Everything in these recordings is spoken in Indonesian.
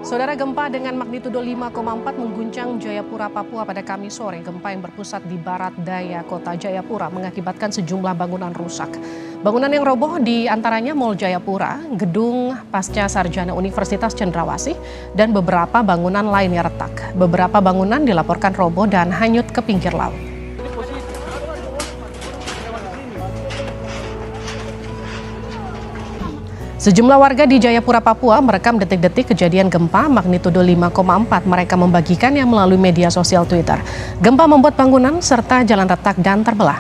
Saudara, gempa dengan magnitudo 5,4 mengguncang Jayapura, Papua pada Kamis sore. Gempa yang berpusat di barat daya kota Jayapura mengakibatkan sejumlah bangunan rusak. Bangunan yang roboh di antaranya Mall Jayapura, Gedung Pasca Sarjana Universitas Cendrawasih, dan beberapa bangunan lainnya retak. Beberapa bangunan dilaporkan roboh dan hanyut ke pinggir laut. Sejumlah warga di Jayapura, Papua merekam detik-detik kejadian gempa magnitudo 5,4. Mereka membagikannya melalui media sosial Twitter. Gempa membuat bangunan serta jalan retak dan terbelah.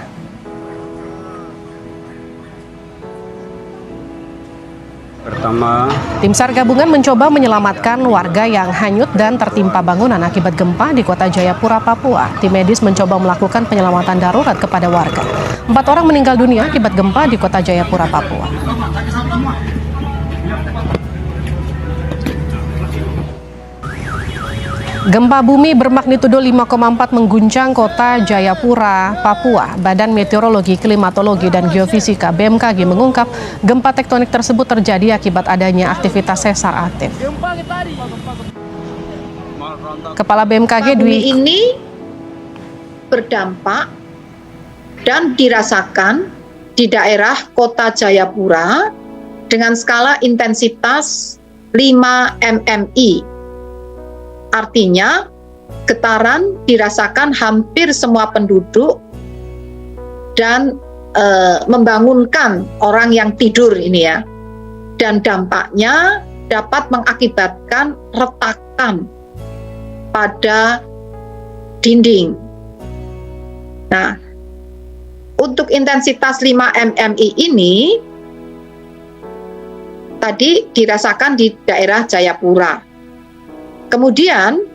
Tim SAR gabungan mencoba menyelamatkan warga yang hanyut dan tertimpa bangunan akibat gempa di kota Jayapura, Papua. Tim medis mencoba melakukan penyelamatan darurat kepada warga. 4 orang meninggal dunia akibat gempa di kota Jayapura, Papua. Gempa bumi bermagnitudo 5,4 mengguncang kota Jayapura, Papua. Badan Meteorologi, Klimatologi, dan Geofisika (BMKG) mengungkap gempa tektonik tersebut terjadi akibat adanya aktivitas sesar aktif. Kepala BMKG Dwi ini berdampak dan dirasakan di daerah kota Jayapura dengan skala intensitas 5 mmi. Artinya, getaran dirasakan hampir semua penduduk dan membangunkan orang yang tidur ini ya. Dan dampaknya dapat mengakibatkan retakan pada dinding. Nah, untuk intensitas 5 mmi ini tadi dirasakan di daerah Jayapura. Kemudian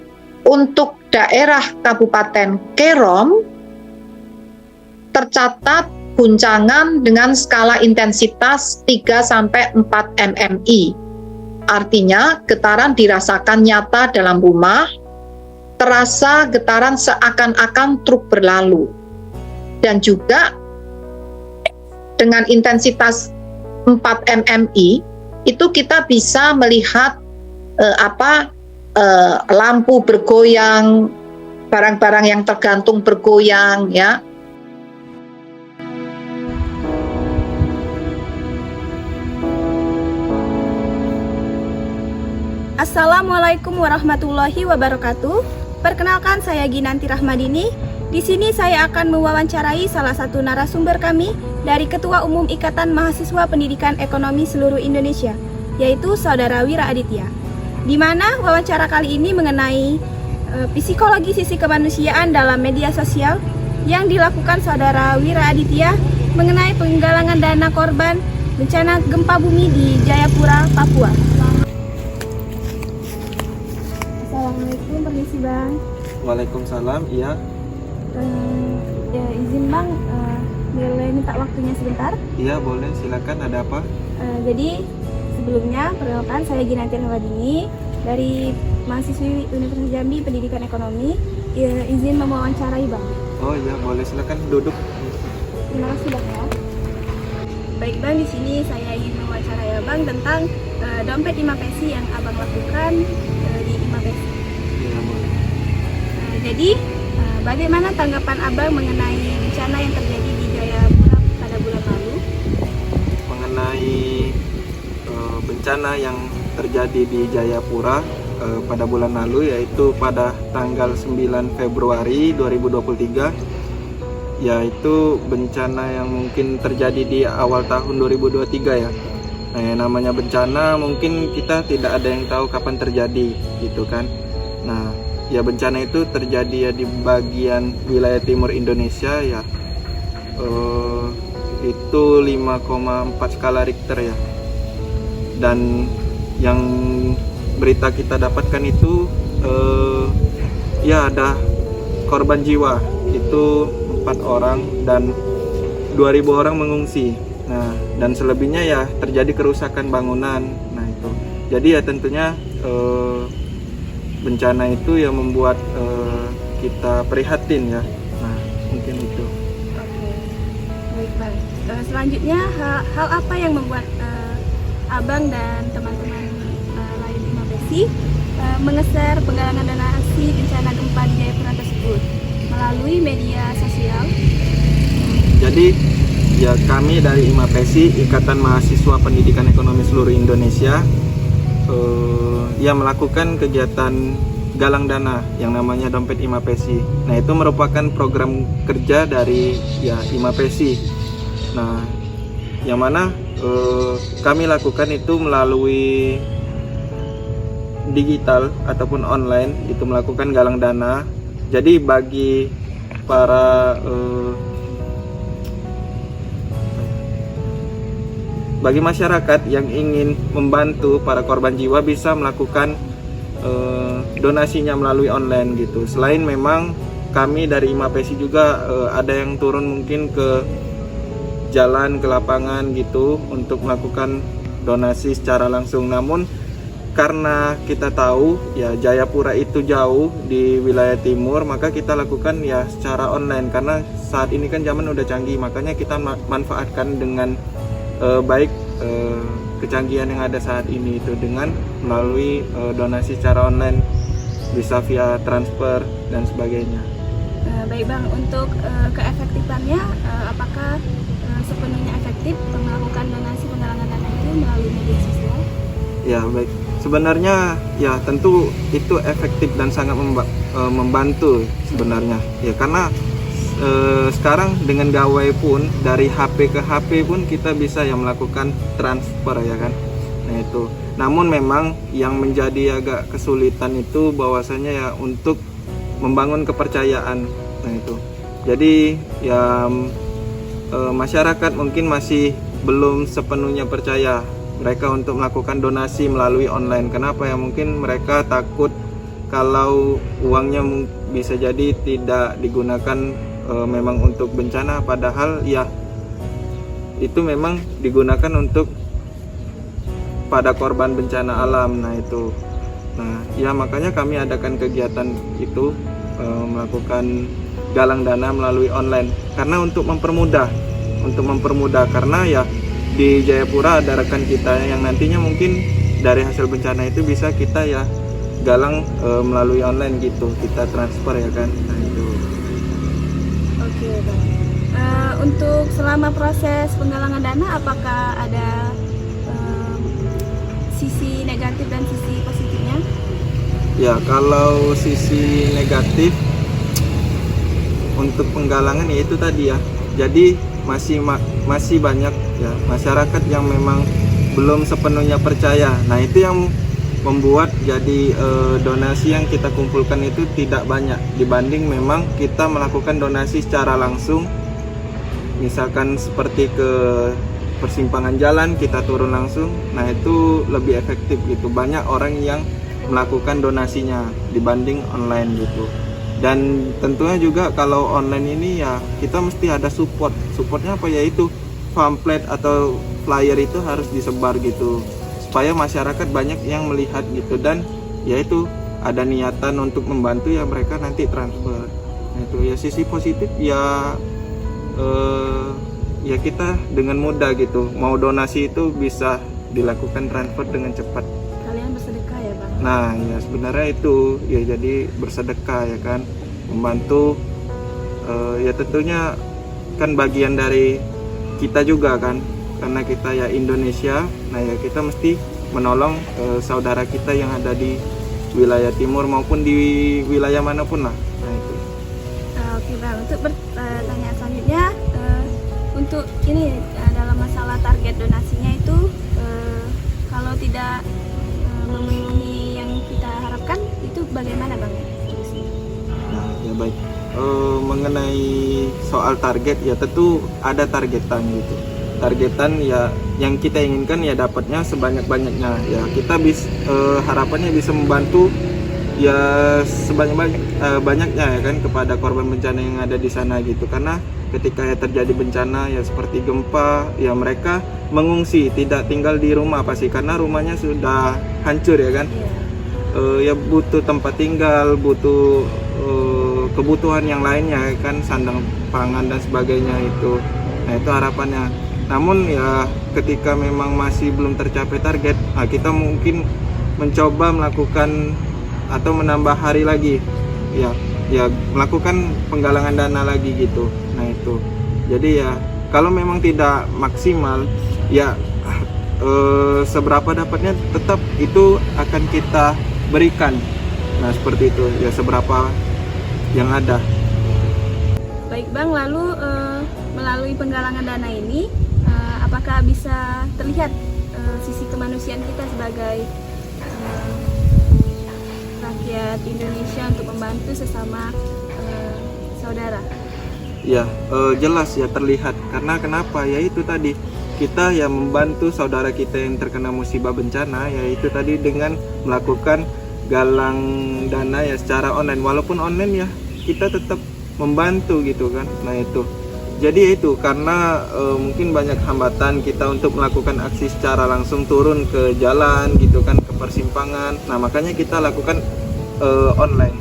untuk daerah Kabupaten Kerom tercatat guncangan dengan skala intensitas 3-4 mmi. Artinya getaran dirasakan nyata dalam rumah, terasa getaran seakan-akan truk berlalu. Dan juga dengan intensitas 4 mmi itu kita bisa melihat lampu bergoyang, barang-barang yang tergantung bergoyang ya. Assalamualaikum warahmatullahi wabarakatuh. Perkenalkan, saya Ginanti Rahmadini. Di sini saya akan mewawancarai salah satu narasumber kami dari Ketua Umum Ikatan Mahasiswa Pendidikan Ekonomi Seluruh Indonesia, yaitu Saudara Wira Aditya. Di mana wawancara kali ini mengenai psikologi sisi kemanusiaan dalam media sosial yang dilakukan Saudara Wira Aditya mengenai penggalangan dana korban bencana gempa bumi di Jayapura, Papua. Assalamualaikum, permisi Bang. Waalaikumsalam, iya. Izin Bang, boleh minta waktunya sebentar? Iya boleh, silakan, ada apa? Jadi sebelumnya, perkenalkan saya Ginanti Rahmadini dari mahasiswi Universitas Jambi Pendidikan Ekonomi. Izin mewawancarai Bang. Oh iya boleh, silakan duduk. Terima kasih Bang ya. Baik Bang, di sini saya ingin mewawancarai Abang tentang dompet Imapesi yang Abang lakukan di Imapesi. Iya boleh. Jadi bagaimana tanggapan Abang mengenai bencana yang terjadi di Jayapura pada bulan lalu? mengenai bencana yang terjadi di Jayapura pada bulan lalu, yaitu pada tanggal 9 Februari 2023, yaitu bencana yang mungkin terjadi di awal tahun 2023 ya. Nah, yang namanya bencana mungkin kita tidak ada yang tahu kapan terjadi gitu kan. Nah, ya bencana itu terjadi ya di bagian wilayah timur Indonesia ya. Itu 5,4 skala Richter ya. Dan yang berita kita dapatkan itu ya ada korban jiwa itu 4 orang dan 2.000 orang mengungsi. Nah, dan selebihnya ya terjadi kerusakan bangunan. Nah, itu. Jadi ya tentunya bencana itu yang membuat kita prihatin ya. Nah, mungkin itu. Oke, baik Bang. Selanjutnya hal apa yang membuat Abang dan teman-teman lain di Mabesi mengeser penggalangan donasi bencana gempa di Jayapura tersebut melalui media sosial? Jadi ya kami dari IMAPESI, Ikatan Mahasiswa Pendidikan Ekonomi Seluruh Indonesia, yang melakukan kegiatan galang dana yang namanya Dompet IMAPESI. Nah, itu merupakan program kerja dari ya IMAPESI. Nah, yang mana kami lakukan itu melalui digital ataupun online, itu melakukan galang dana. Jadi bagi para bagi masyarakat yang ingin membantu para korban jiwa bisa melakukan donasinya melalui online gitu. Selain memang kami dari IMAPESI juga ada yang turun mungkin ke jalan, ke lapangan gitu untuk melakukan donasi secara langsung. Namun karena kita tahu ya Jayapura itu jauh di wilayah timur, maka kita lakukan ya secara online karena saat ini kan zaman udah canggih, makanya kita manfaatkan dengan baik kecanggihan yang ada saat ini itu dengan melalui donasi secara online, bisa via transfer dan sebagainya. Baik Bang, untuk keefektifannya apakah sepenuhnya efektif melakukan donasi penggalangan dana itu melalui media sosial? Ya baik, sebenarnya ya tentu itu efektif dan sangat membantu sebenarnya ya, karena sekarang dengan gawai pun dari HP ke HP pun kita bisa ya melakukan transfer ya kan. Nah itu, namun memang yang menjadi agak kesulitan itu bahwasanya ya untuk membangun kepercayaan. Nah itu, jadi ya masyarakat mungkin masih belum sepenuhnya percaya mereka untuk melakukan donasi melalui online. Kenapa ya? Mungkin mereka takut kalau uangnya bisa jadi tidak digunakan memang untuk bencana, padahal ya itu memang digunakan untuk pada korban bencana alam. Nah itu, nah ya makanya kami adakan kegiatan itu, melakukan galang dana melalui online karena untuk mempermudah karena ya di Jayapura ada rekan kita yang nantinya mungkin dari hasil bencana itu bisa kita ya galang melalui online gitu, kita transfer ya kan. Nah itu. Oke Bang. Untuk selama proses penggalangan dana apakah ada sisi negatif dan sisi positifnya? Ya kalau sisi negatif untuk penggalangan ya itu tadi ya, jadi masih banyak ya masyarakat yang memang belum sepenuhnya percaya. Nah itu yang membuat jadi donasi yang kita kumpulkan itu tidak banyak dibanding memang kita melakukan donasi secara langsung, misalkan seperti ke persimpangan jalan kita turun langsung. Nah itu lebih efektif gitu, banyak orang yang melakukan donasinya dibanding online gitu. Dan tentunya juga kalau online ini ya kita mesti ada supportnya apa, yaitu pamflet atau flyer itu harus disebar gitu supaya masyarakat banyak yang melihat gitu, dan yaitu ada niatan untuk membantu ya mereka nanti transfer. Nah itu ya sisi positif ya, ya kita dengan mudah gitu mau donasi itu bisa dilakukan transfer dengan cepat. Kalian bersedekah ya Bang? Nah ya sebenarnya itu ya jadi bersedekah ya kan, membantu ya tentunya kan bagian dari kita juga kan, karena kita ya Indonesia. Nah ya kita mesti menolong saudara kita yang ada di wilayah timur maupun di wilayah manapun lah. Nah itu. Oke Bang, untuk pertanyaan selanjutnya, untuk ini dalam masalah target donasinya itu, kalau tidak memenuhi yang kita harapkan, itu bagaimana Bang? Nah ya baik. Mengenai soal target ya tentu ada targetan gitu. Targetan ya yang kita inginkan ya dapatnya sebanyak-banyaknya. Ya kita harapannya bisa membantu ya banyaknya ya kan kepada korban bencana yang ada di sana gitu. Karena ketika ya terjadi bencana ya seperti gempa ya mereka mengungsi, tidak tinggal di rumah pasti karena rumahnya sudah hancur ya kan. Ya butuh tempat tinggal, butuh kebutuhan yang lainnya kan, sandang pangan dan sebagainya itu. Nah itu harapannya. Namun ya ketika memang masih belum tercapai target, nah kita mungkin mencoba melakukan atau menambah hari lagi ya melakukan penggalangan dana lagi gitu. Nah itu jadi ya kalau memang tidak maksimal ya seberapa dapatnya tetap itu akan kita berikan. Nah seperti itu ya, seberapa yang ada. Baik Bang, lalu melalui penggalangan dana ini, apakah bisa terlihat sisi kemanusiaan kita sebagai rakyat Indonesia untuk membantu sesama saudara? Ya jelas ya terlihat, karena kenapa ya itu tadi kita ya membantu saudara kita yang terkena musibah bencana, yaitu tadi dengan melakukan galang dana ya secara online. Walaupun online ya kita tetap membantu gitu kan. Nah itu jadi ya itu karena mungkin banyak hambatan kita untuk melakukan aksi secara langsung turun ke jalan gitu kan, ke persimpangan. Nah makanya kita lakukan online.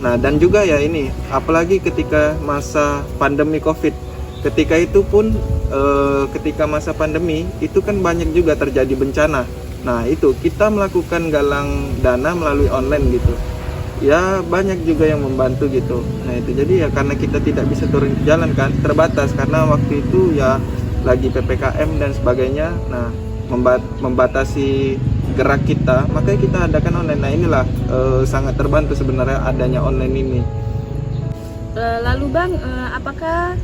Nah dan juga ya ini apalagi ketika masa pandemi COVID, ketika itu pun ketika masa pandemi itu kan banyak juga terjadi bencana. Nah itu kita melakukan galang dana melalui online gitu ya, banyak juga yang membantu gitu. Nah itu jadi ya karena kita tidak bisa turun ke jalan kan, terbatas karena waktu itu ya lagi PPKM dan sebagainya. Nah membatasi gerak kita, makanya kita adakan online. Nah inilah sangat terbantu sebenarnya adanya online ini. Lalu Bang, apakah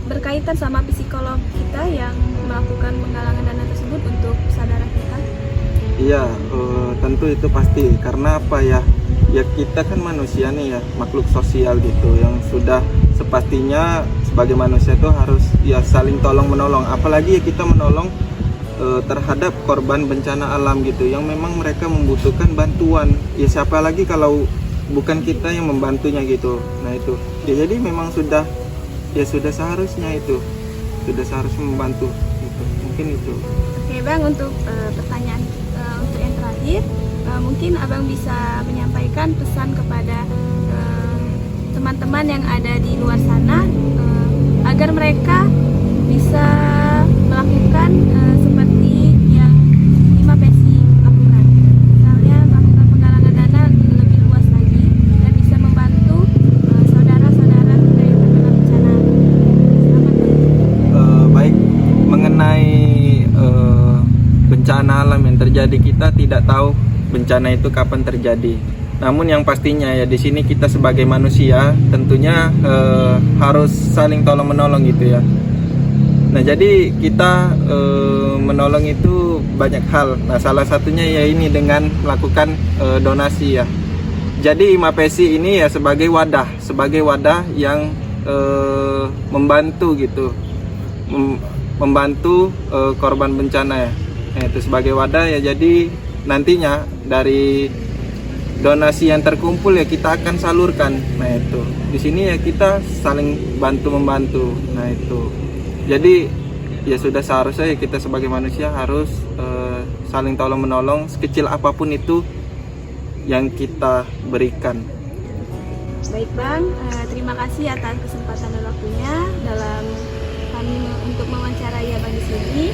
berkaitan sama psikolog kita yang melakukan penggalangan dana tersebut untuk saudara kita? Iya, tentu itu pasti. Karena apa ya? Ya kita kan manusia nih ya, makhluk sosial gitu, yang sudah sepastinya sebagai manusia itu harus ya saling tolong menolong. Apalagi ya kita menolong terhadap korban bencana alam gitu, yang memang mereka membutuhkan bantuan. Ya siapa lagi kalau bukan kita yang membantunya gitu. Nah itu. Ya jadi memang sudah seharusnya itu, sudah seharusnya membantu gitu. Mungkin itu. Oke Bang, untuk pertanyaan untuk yang terakhir, mungkin Abang bisa menyampaikan pesan kepada teman-teman yang ada di luar sana agar mereka bisa melakukan seperti yang 5PSI lakukan, misalnya melakukan penggalangan dana lebih luas lagi dan bisa membantu saudara-saudara kita yang terkena bencana. Selamat Bang. Baik, mengenai bencana alam yang terjadi, kita tidak tahu bencana itu kapan terjadi. Namun yang pastinya ya di sini kita sebagai manusia tentunya harus saling tolong menolong gitu ya. Nah jadi kita menolong itu banyak hal. Nah salah satunya ya ini dengan melakukan donasi ya. Jadi 5PSI ini ya sebagai wadah yang membantu gitu, membantu korban bencana ya. Nah, itu sebagai wadah ya, jadi nantinya dari donasi yang terkumpul ya kita akan salurkan. Nah itu di sini ya kita saling bantu membantu. Nah itu jadi ya sudah seharusnya ya kita sebagai manusia harus saling tolong menolong sekecil apapun itu yang kita berikan. Baik Bang, terima kasih atas kesempatan dan waktunya dalam kami untuk mewawancarai Abang di sini.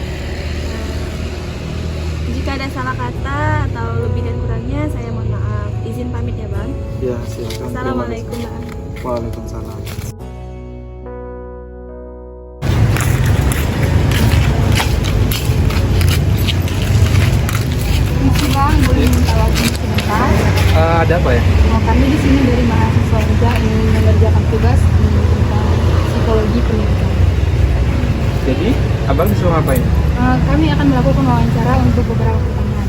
Jika ada salah kata atau lebih dan kurangnya, saya mohon maaf. Izin pamit ya Bang. Ya silakan. Assalamualaikum Bang. Waalaikumsalam. ada apa ya? Kami di sini dari mahasiswa juga ingin mengerjakan tugas tentang psikologi pendidikan. Jadi, abang disuruh ngapain? Kami akan melakukan wawancara untuk beberapa pertanyaan.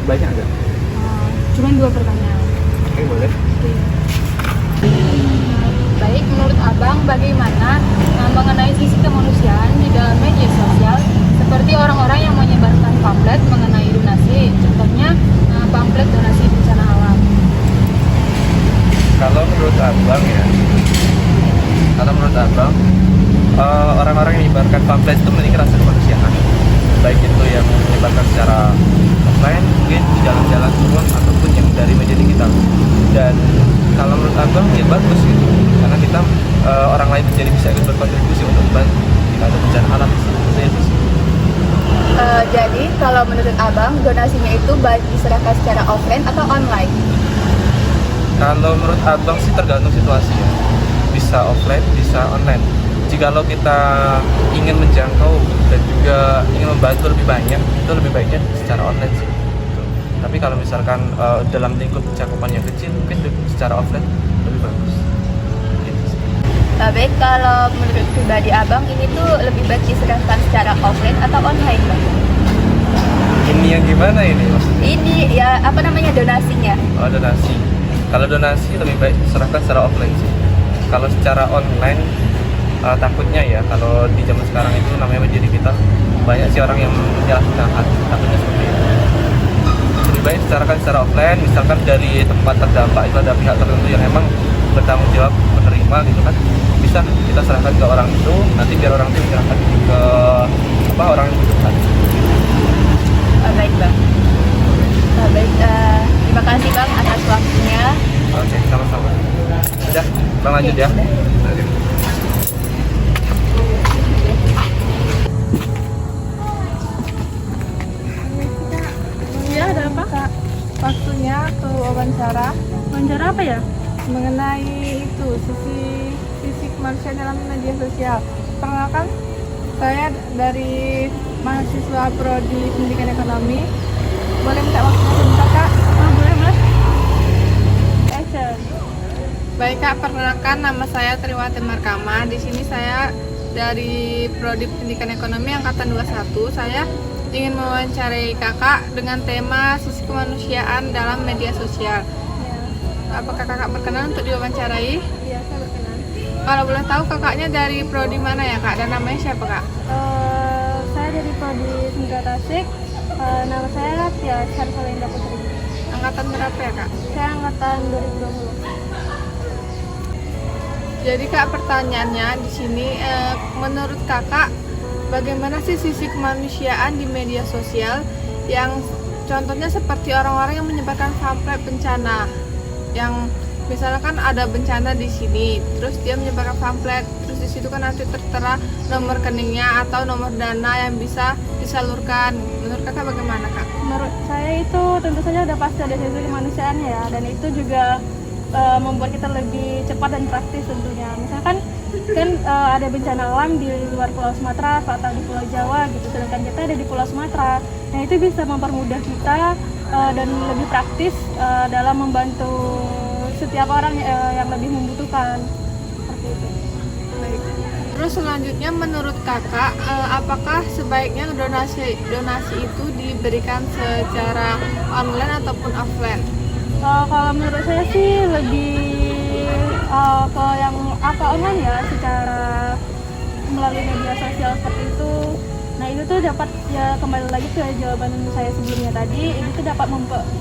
Banyak nggak? Cuma 2 pertanyaan. Oke, boleh. Baik, menurut Abang bagaimana mengenai sisi kemanusiaan di dalam media sosial seperti orang-orang yang menyebarkan pamflet mengenai donasi, contohnya pamflet donasi bencana alam. Kalau menurut abang ya, orang-orang yang menyebarkan pamflet itu memiliki rasa kemanusiaan, baik itu yang menyebarkan secara offline, mungkin di jalan-jalan turun, ataupun yang dari media digital. Dan kalau menurut abang ya bagus gitu, karena kita orang lain menjadi bisa ikut berkontribusi untuk membantu jika ada bencana alam. Jadi kalau menurut Abang, donasinya itu baik diserahkan secara offline atau online? Kalau menurut abang sih tergantung situasi ya, bisa offline, bisa online. Jikalau kita ingin menjangkau dan juga ingin membantu lebih banyak, itu lebih baiknya secara online sih. Gitu. Tapi kalau misalkan dalam lingkup cakupan yang kecil, mungkin secara offline lebih bagus. Gitu sih. Baik, kalau menurut pribadi Abang, ini tuh lebih baik diserahkan secara offline atau online, Bang? Ini yang gimana ini maksudnya? Ini ya apa namanya donasinya? Oh, donasi. Kalau donasi lebih baik diserahkan secara offline sih. Kalau secara online takutnya ya, kalau di zaman sekarang itu namanya media digital, banyak sih orang yang menyalahgunakan, takutnya seperti itu. Lebih baik diserahkan secara offline, misalkan dari tempat terdampak itu ada pihak tertentu yang emang bertanggung jawab menerima gitu kan, bisa kita serahkan ke orang itu, nanti biar orang itu menyerahkan ke orang yang membutuhkan. Baik, Bang. Baik, terima kasih Bang atas waktunya. Oke, sama-sama. Udah, Bang lanjut ya. Oke. Ya, ada apa? Kak, waktunya ke wawancara. Wawancara apa ya? Mengenai itu, sisi kemanusiaan dalam media sosial. Perkenalkan, saya dari mahasiswa Prodi Pendidikan Ekonomi. Boleh minta waktunya sebentar, Kak? Boleh, Mas. Action. Baik, Kak, perkenalkan nama saya Triwati Markama. Di sini saya dari Prodi Pendidikan Ekonomi angkatan 21. Saya ingin mewawancarai Kakak dengan tema sisi kemanusiaan dalam media sosial. Apakah Kakak berkenan untuk diwawancarai? Iya, saya berkenan. Kalau boleh tahu Kakaknya dari Prodi mana ya, Kak? Dan namanya siapa, Kak? Saya dari Prodi Sindika Tasik. Nama saya Latia Sarsalinda Putri. Angkatan berapa ya, Kak? Saya angkatan 2020. Jadi, Kak, pertanyaannya di sini, menurut Kakak, bagaimana sih sisi kemanusiaan di media sosial yang contohnya seperti orang-orang yang menyebarkan pamflet bencana, yang misalkan ada bencana di sini, terus dia menyebarkan pamflet, terus di situ kan nanti tertera nomor rekeningnya atau nomor dana yang bisa disalurkan. Menurut Kakak bagaimana, Kak? Menurut saya itu tentu saja udah pasti ada sisi kemanusiaannya ya, dan itu juga membuat kita lebih cepat dan praktis tentunya. Misalkan kan ada bencana alam di luar Pulau Sumatera atau di Pulau Jawa gitu, sedangkan kita ada di Pulau Sumatera. Nah, itu bisa mempermudah kita dan lebih praktis dalam membantu setiap orang yang lebih membutuhkan, seperti itu. Baik. Terus selanjutnya menurut Kakak, apakah sebaiknya donasi itu diberikan secara online ataupun offline? Kalau menurut saya sih lebih ke yang online ya, secara melalui media sosial seperti itu. Nah, itu tuh dapat ya, kembali lagi ke jawaban saya sebelumnya tadi, itu tuh dapat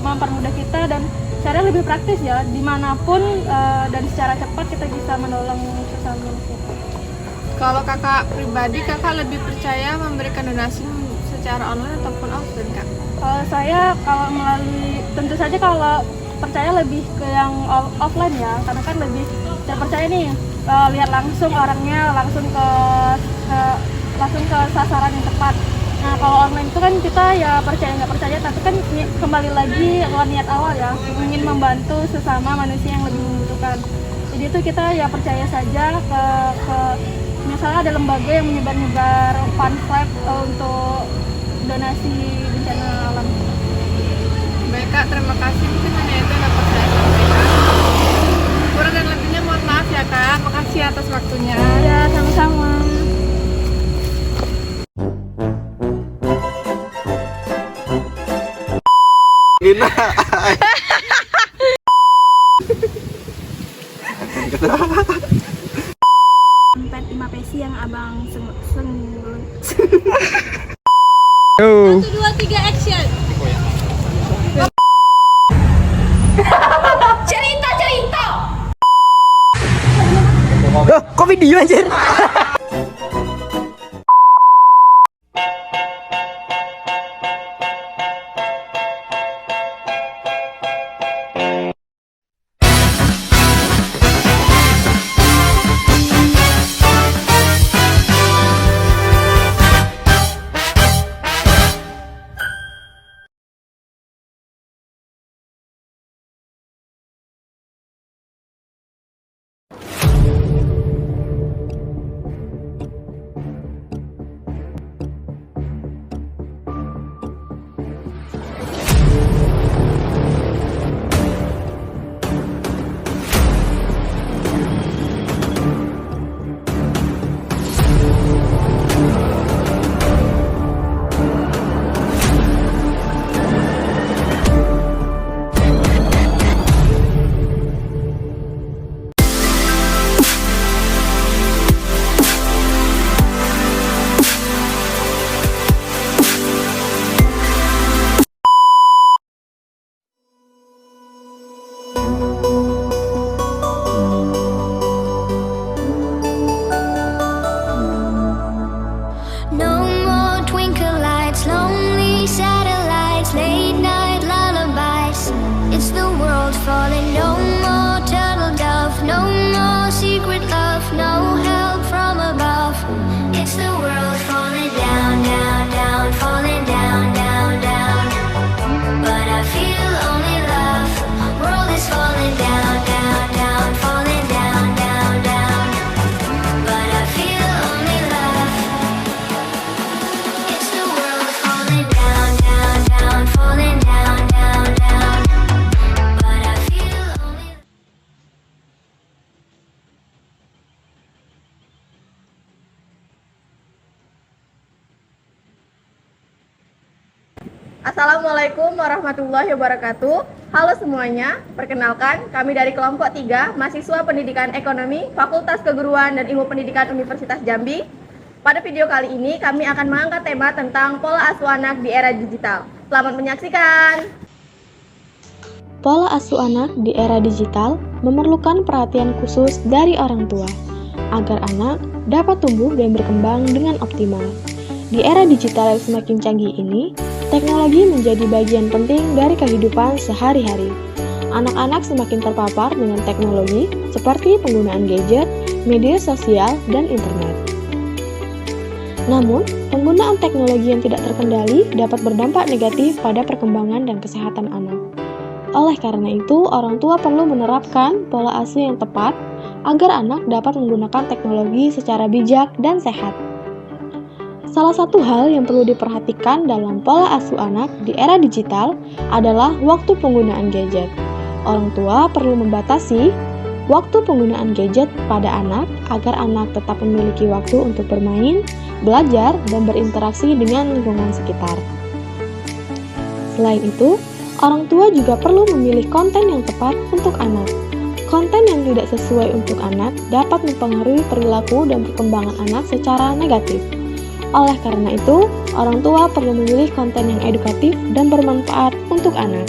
mempermudah kita dan secara lebih praktis ya, dimanapun dan secara cepat kita bisa menolong sesama manusia. Kalau Kakak pribadi, Kakak lebih percaya memberikan donasi secara online ataupun offline, Kak? Kalau saya, kalau melalui, tentu saja kalau percaya lebih ke yang offline ya, karena kan lebih terpercaya nih, lihat langsung orangnya, langsung ke sasaran yang tepat. Nah, kalau online itu kan kita ya percaya nggak percaya, tapi kan kembali lagi ke niat awal ya, ingin membantu sesama manusia yang lebih membutuhkan. Jadi itu kita ya percaya saja ke misalnya ada lembaga yang menyebar pamflet untuk donasi bencana alam. Baik, Kak, terima kasih. Mungkin hanya itu yang dapat saya kata. Empat 5 pesi yang abang Yo. 1, 2, 3, action. Kok video anjir? No more twinkle lights, lonely satellites, late night lullabies. It's the world falling. No more turtle dove, no more secret love, no help from above. It's the world falling down, down, down, falling down, down, down. But I feel only love. World is falling down, down, down, falling down, down, down. But I feel only love. It's the world falling down, down, down, falling down, down, down. But I feel only. Assalamualaikum warahmatullahi wabarakatuh. Halo semuanya, perkenalkan kami dari kelompok 3 mahasiswa Pendidikan Ekonomi Fakultas Keguruan dan Ilmu Pendidikan Universitas Jambi. Pada video kali ini kami akan mengangkat tema tentang pola asuh anak di era digital. Selamat menyaksikan. Pola asuh anak di era digital memerlukan perhatian khusus dari orang tua agar anak dapat tumbuh dan berkembang dengan optimal. Di era digital yang semakin canggih ini, teknologi menjadi bagian penting dari kehidupan sehari-hari. Anak-anak semakin terpapar dengan teknologi seperti penggunaan gadget, media sosial, dan internet. Namun, penggunaan teknologi yang tidak terkendali dapat berdampak negatif pada perkembangan dan kesehatan anak. Oleh karena itu, orang tua perlu menerapkan pola asuh yang tepat agar anak dapat menggunakan teknologi secara bijak dan sehat. Salah satu hal yang perlu diperhatikan dalam pola asuh anak di era digital adalah waktu penggunaan gadget. Orang tua perlu membatasi waktu penggunaan gadget pada anak agar anak tetap memiliki waktu untuk bermain, belajar, dan berinteraksi dengan lingkungan sekitar. Selain itu, orang tua juga perlu memilih konten yang tepat untuk anak. Konten yang tidak sesuai untuk anak dapat mempengaruhi perilaku dan perkembangan anak secara negatif. Oleh karena itu, orang tua perlu memilih konten yang edukatif dan bermanfaat untuk anak.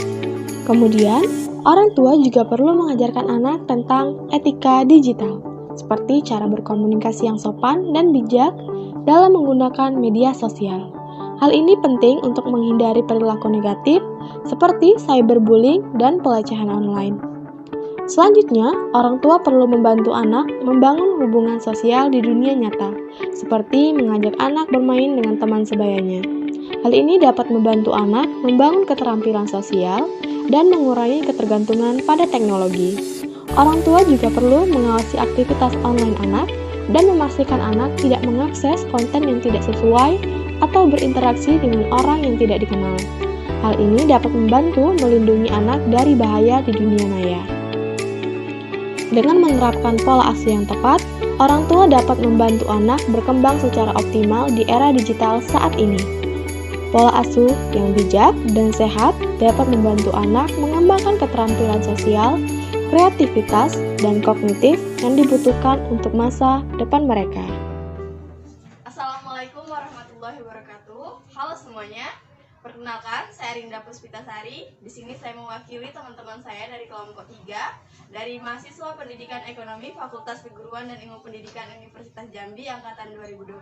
Kemudian, orang tua juga perlu mengajarkan anak tentang etika digital, seperti cara berkomunikasi yang sopan dan bijak dalam menggunakan media sosial. Hal ini penting untuk menghindari perilaku negatif seperti cyberbullying dan pelecehan online. Selanjutnya, orang tua perlu membantu anak membangun hubungan sosial di dunia nyata, seperti mengajak anak bermain dengan teman sebayanya. Hal ini dapat membantu anak membangun keterampilan sosial dan mengurangi ketergantungan pada teknologi. Orang tua juga perlu mengawasi aktivitas online anak dan memastikan anak tidak mengakses konten yang tidak sesuai atau berinteraksi dengan orang yang tidak dikenal. Hal ini dapat membantu melindungi anak dari bahaya di dunia maya. Dengan menerapkan pola asuh yang tepat, orang tua dapat membantu anak berkembang secara optimal di era digital saat ini. Pola asuh yang bijak dan sehat dapat membantu anak mengembangkan keterampilan sosial, kreativitas, dan kognitif yang dibutuhkan untuk masa depan mereka. Assalamualaikum warahmatullahi wabarakatuh. Halo semuanya. Perkenalkan, saya Rinda Puspitasari. Di sini saya mewakili teman-teman saya dari kelompok 3 dari mahasiswa Pendidikan Ekonomi Fakultas Keguruan dan Ilmu Pendidikan Universitas Jambi angkatan 2021.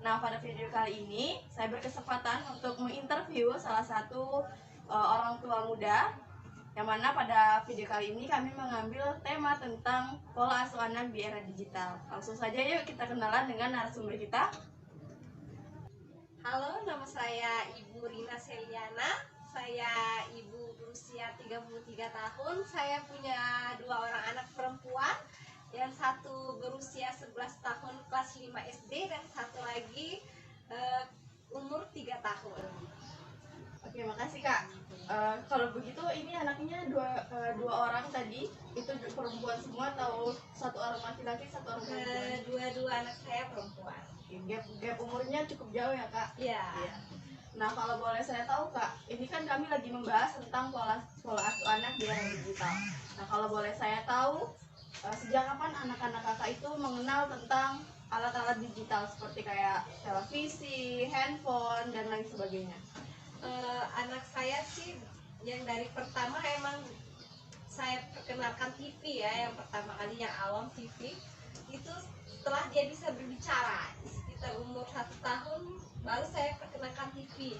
Nah, pada video kali ini saya berkesempatan untuk menginterview salah satu orang tua muda, yang mana pada video kali ini kami mengambil tema tentang pola asuh anak di era digital. Langsung saja yuk kita kenalan dengan narasumber kita. Halo, nama saya Ibu Rina Seliana. Saya ibu berusia 33 tahun. Saya punya 2 orang anak perempuan. Yang satu berusia 11 tahun kelas 5 SD dan satu lagi umur 3 tahun. Oke, makasih Kak. Kalau begitu ini anaknya dua orang tadi, itu perempuan semua atau satu orang laki-laki, satu orang perempuan? Dua-dua anak saya perempuan. Gap umurnya cukup jauh ya Kak? Iya. Nah, kalau boleh saya tahu Kak, ini kan kami lagi membahas tentang pola asuh anak di era digital. Nah, kalau boleh saya tahu, sejak kapan anak-anak Kakak itu mengenal tentang alat-alat digital seperti kayak televisi, handphone, dan lain sebagainya? Anak saya sih yang dari pertama emang saya perkenalkan TV ya, yang pertama kali yang awam TV itu setelah dia bisa berbicara sekitar umur 1 tahun baru saya perkenalkan TV.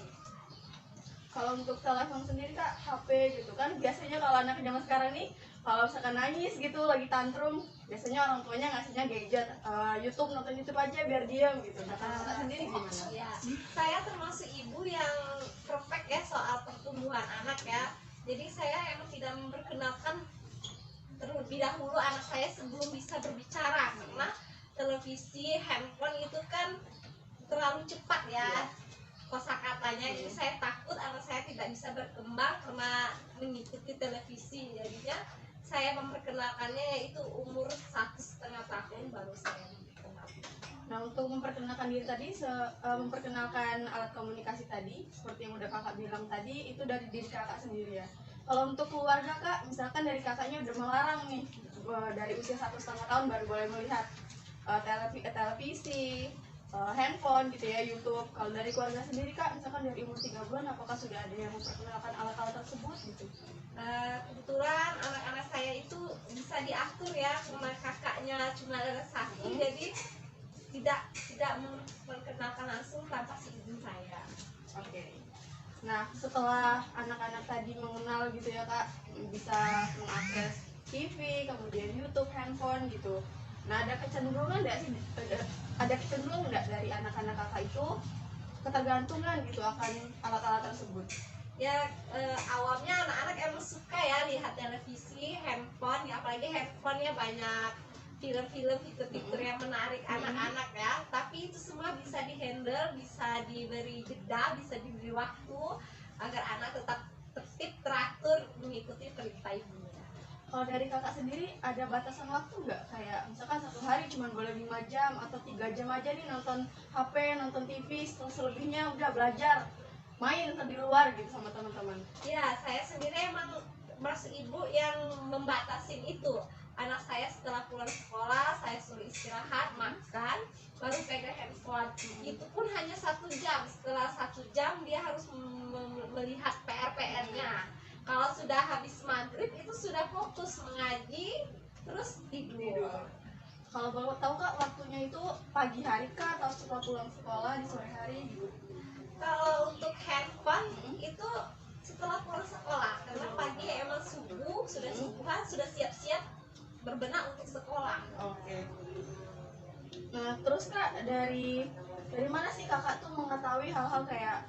Kalau untuk telepon sendiri Kak, HP gitu kan biasanya kalau anak zaman sekarang nih kalau misalkan nangis gitu lagi tantrum, biasanya orang tuanya ngasihnya gadget, YouTube, nonton YouTube aja biar diam gitu. Nah, kalau Kakak sendiri gimana? Ya, saya termasuk ibu yang perfect ya soal pertumbuhan anak ya. Jadi saya emang tidak memperkenalkan terlebih dahulu anak saya sebelum bisa berbicara, karena televisi, handphone itu kan terlalu cepat ya kosakatanya. Jadi saya takut anak saya tidak bisa berkembang karena mengikuti televisi. Jadinya saya memperkenalkannya yaitu umur 1,5 tahun baru saya memperkenalkan. Nah, untuk memperkenalkan diri tadi, memperkenalkan alat komunikasi tadi, seperti yang udah Kakak bilang tadi, itu dari diri Kakak sendiri ya. Kalau untuk keluarga Kak, misalkan dari kakaknya udah melarang nih, dari usia 1,5 tahun baru boleh melihat televisi, handphone gitu ya, YouTube. Kalau dari keluarga sendiri Kak, misalkan dari umur 3 bulan, apakah sudah ada yang memperkenalkan alat-alat tersebut gitu? Kebetulan anak-anak saya itu bisa diatur ya, karena kakaknya cuma ada 1, jadi tidak memperkenalkan langsung tanpa seizin saya. Oke. Nah, setelah anak-anak tadi mengenal gitu ya Kak, bisa mengakses TV, kemudian YouTube, handphone gitu. Nah, ada kecenderungan nggak sih, ada kecenderungan nggak dari anak-anak Kakak itu ketergantungan gitu akan alat-alat tersebut? Ya, awalnya anak-anak emang suka ya lihat televisi, handphone, ya, apalagi handphonenya banyak film-film, fitur-fitur yang menarik anak-anak ya. Tapi itu semua bisa dihandle, bisa diberi jeda, bisa diberi waktu agar anak tetap tertib, teratur, mengikuti perintah ibunya. Kalau dari Kakak sendiri ada batasan waktu nggak? Kayak misalkan satu hari cuma boleh 5 jam atau 3 jam aja nih nonton HP, nonton TV, selebihnya udah belajar, main di luar gitu sama teman-teman. Ya, saya sendiri emang masuk ibu yang membatasin itu. Anak saya setelah pulang sekolah, saya suruh istirahat, makan, baru pegang handphone. Itu pun hanya 1 jam. Setelah 1 jam dia harus melihat PR-nya. Kalau sudah habis maghrib itu sudah fokus mengaji, terus tidur. Kalau boleh tahu Kak, waktunya itu pagi hari Kak atau setelah pulang sekolah di sore hari gitu? Kalau untuk handphone itu setelah pulang sekolah, karena pagi emang subuh, sudah subuhan, sudah siap-siap berbenah untuk sekolah. Oke. Nah, terus Kak, dari mana sih Kakak tuh mengetahui hal-hal kayak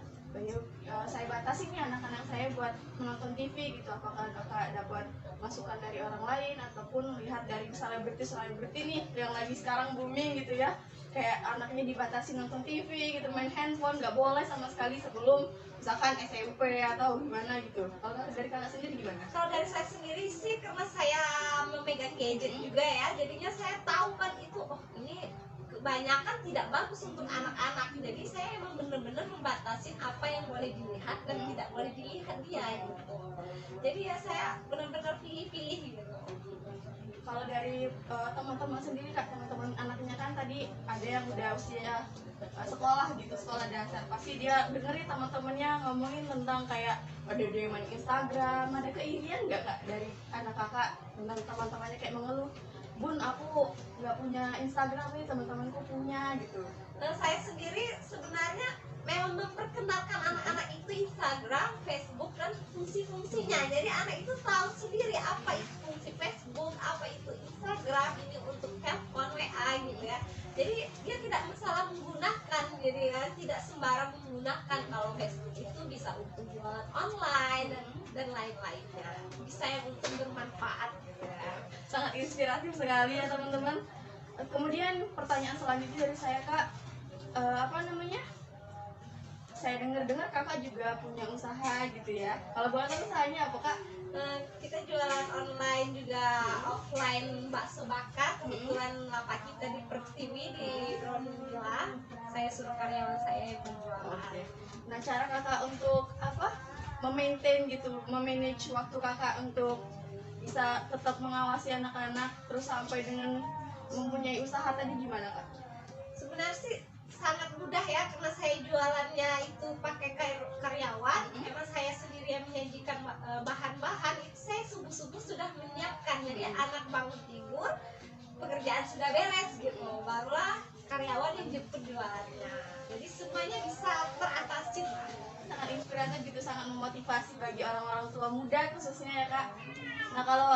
saya batasi nih anak-anak saya buat menonton TV gitu? Apakah Kakak dapat masukan dari orang lain ataupun melihat dari selebriti nih yang lagi sekarang booming gitu ya? Kayak anaknya dibatasi nonton TV gitu, main handphone nggak boleh sama sekali sebelum misalkan SMP atau gimana gitu. Kalau dari Kakak sendiri gimana? Kalau dari saya sendiri sih karena saya memegang gadget juga ya, jadinya saya tahu kan itu, oh ini kebanyakan tidak bagus untuk anak-anak. Jadi saya emang bener-bener membatasin apa yang boleh dilihat dan tidak boleh dilihat dia gitu. Jadi ya saya benar-benar pilih-pilih gitu. Kalau dari teman-teman sendiri Kak, teman-teman anaknya kan tadi ada yang udah usia sekolah gitu, sekolah dasar. Pasti dia dengerin teman-temannya ngomongin tentang kayak ada dia main Instagram, ada keirian nggak Kak dari anak kakak tentang teman-temannya kayak mengeluh, Bun aku nggak punya Instagram nih, teman-temanku punya gitu. Saya sendiri sebenarnya memang memperkenalkan anak-anak itu Instagram, Facebook dan fungsi-fungsinya. Jadi anak itu tahu sendiri apa itu fungsi Facebook, apa itu Instagram, ini untuk telepon, WA gitu ya. Jadi dia tidak masalah menggunakan, jadi ya tidak sembarang menggunakan. Kalau Facebook itu bisa untuk jualan online dan lain-lainnya. Bisa yang untuk bermanfaat gitu ya. Sangat inspiratif sekali ya teman-teman. Kemudian pertanyaan selanjutnya dari saya Kak, saya dengar kakak juga punya usaha gitu ya. Kalau boleh tahu usahanya apa Kak? Kita jualan online juga offline bakso bakar. Kebetulan lapak kita di Pertiwi di Ron Bilang. Saya suruh karyawan saya yang menjual. Nah cara kakak untuk memaintain gitu, memanage waktu kakak untuk bisa tetap mengawasi anak-anak terus sampai dengan mempunyai usaha tadi gimana Kak? Sebenarnya sih sangat mudah ya, karena saya jualannya itu pakai karyawan. Memang saya sendiri yang menyajikan bahan-bahan. Itu saya subuh-subuh sudah menyiapkan. Jadi anak bangun tidur, pekerjaan sudah beres gitu, barulah karyawan yang jemput jualannya. Jadi semuanya bisa teratasi. Sangat inspiratif gitu, sangat memotivasi bagi orang-orang tua muda khususnya ya Kak. Nah kalau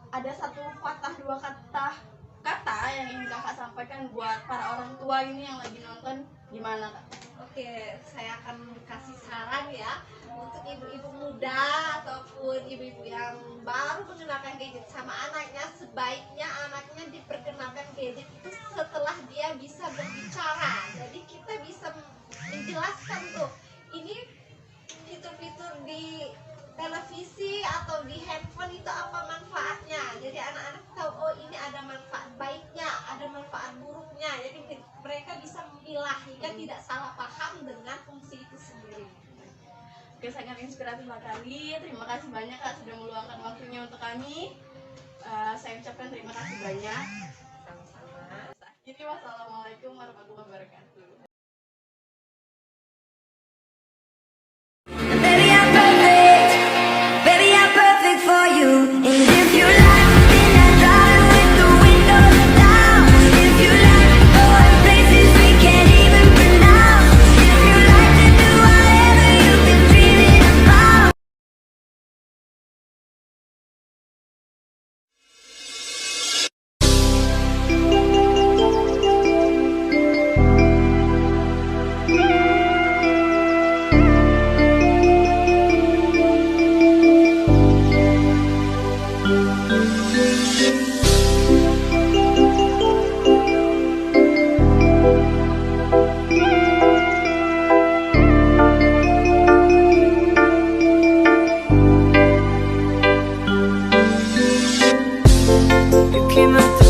ada satu patah dua kata yang ingin kakak sampaikan buat para orang tua ini yang lagi nonton, gimana Kak? Oke, saya akan kasih saran ya untuk ibu-ibu muda ataupun ibu-ibu yang baru menggunakan gadget sama anaknya. Sebaiknya anaknya diperkenalkan gadget itu setelah dia bisa berbicara. Jadi kita bisa menjelaskan tuh, ini fitur-fitur di televisi atau di handphone itu apa manfaatnya. Jadi anak-anak tahu, oh ini ada manfaat baiknya, ada manfaat buruknya. Jadi mereka bisa memilah hingga tidak salah paham dengan fungsi itu sendiri. Oke, sangat inspiratif sekali. Terima kasih banyak Kak sudah meluangkan waktunya untuk kami. Saya ucapkan terima kasih banyak. Sama-sama. Jadi wassalamualaikum warahmatullahi wabarakatuh. For you, and if you like then I drive with the windows down. If you like going places we can't even pronounce. If you like to do whatever you've been dreaming about. You came out